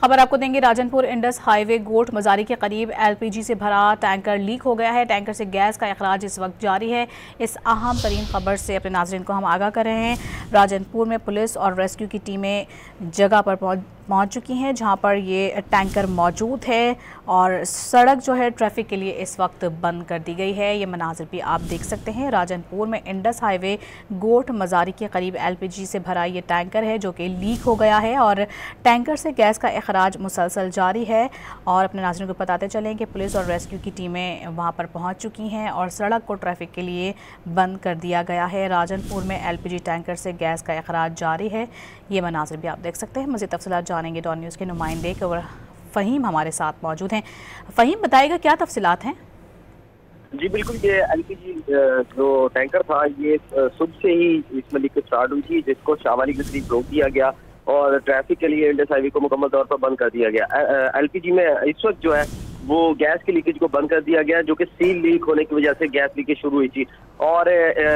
खबर आपको देंगे। राजनपुर इंडस हाईवे गोट मजारी के करीब एलपीजी से भरा टैंकर लीक हो गया है। टैंकर से गैस का अखराज इस वक्त जारी है। इस अहम तरीन खबर से अपने नाज़रीन को हम आगाह कर रहे हैं। राजनपुर में पुलिस और रेस्क्यू की टीमें जगह पर पहुंच चुकी हैं जहां पर ये टैंकर मौजूद है और सड़क जो है ट्रैफिक के लिए इस वक्त बंद कर दी गई है। ये मनाजिर भी आप देख सकते हैं। राजनपुर में इंडस हाईवे गोट मजारी के करीब एलपीजी से भरा ये टैंकर है जो कि लीक हो गया है और टैंकर से गैस का अखराज मुसलसल जारी है। और अपने नाज़रीन को बताते चलें कि पुलिस और रेस्क्यू की टीमें वहां पर पहुंच चुकी हैं और सड़क को ट्रैफिक के लिए बंद कर दिया गया है। राजनपुर में एलपीजी टैंकर से गैस का अखराज जारी है। ये मनाजिर भी आप देख सकते हैं। मज़ीद तफसीलात जानेंगे डॉन न्यूज़ के नुमाइंदे और फ़हीम हमारे साथ मौजूद हैं। फ़हीम, बताइएगा क्या तफसीलात हैं? जी बिल्कुल, ये एलपीजी जो टैंकर था ये सुबह से ही इसमें लीकेज स्टार्ट हुई थी, जिसको शाहवाली के करीब रोक दिया गया और ट्रैफिक के लिए इंडस हाईवे को मुकम्मल तौर पर बंद कर दिया गया। एलपीजी में इस वक्त जो है वो गैस के लीकेज को बंद कर दिया गया, जो कि सील लीक होने की वजह से गैस लीकेज शुरू हुई थी। और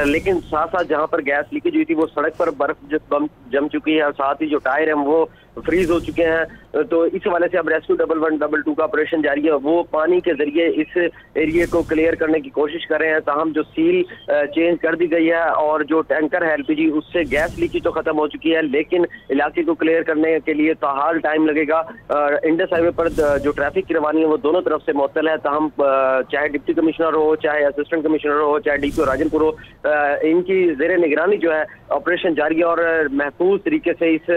लेकिन साथ साथ जहां पर गैस लीकेज हुई थी वो सड़क पर बर्फ जम चुकी है और साथ ही जो टायर हैं वो फ्रीज हो चुके हैं। तो इस हवाले से अब रेस्क्यू 1112 का ऑपरेशन जारी है। वो पानी के जरिए इस एरिया को क्लियर करने की कोशिश कर रहे हैं। ताहम जो सील चेंज कर दी गई है और जो टैंकर है एलपीजी उससे गैस लीकेज तो खत्म हो चुकी है, लेकिन इलाके को क्लियर करने के लिए ताहाल टाइम लगेगा। इंडस हाईवे पर जो ट्रैफिक की रवानी है वो दोनों तरफ से मुअत्तल है। ताहम चाहे डिप्टी कमिश्नर हो, चाहे असिस्टेंट कमिश्नर हो, चाहे डीपीओ राजनपुर हो, इनकी जेर निगरानी जो है ऑपरेशन जारी है और महफूज तरीके से इस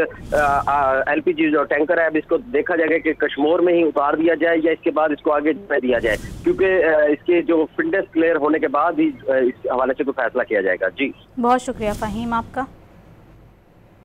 एलपीजी जो टैंकर है अब इसको देखा जाएगा कि कश्मीर में ही उतार दिया जाए या इसके बाद इसको आगे दिया जाए, क्योंकि इसके जो फिटनेस क्लियर होने के बाद ही इस हवाले से कोई फैसला किया जाएगा। जी बहुत शुक्रिया फ़हीम आपका।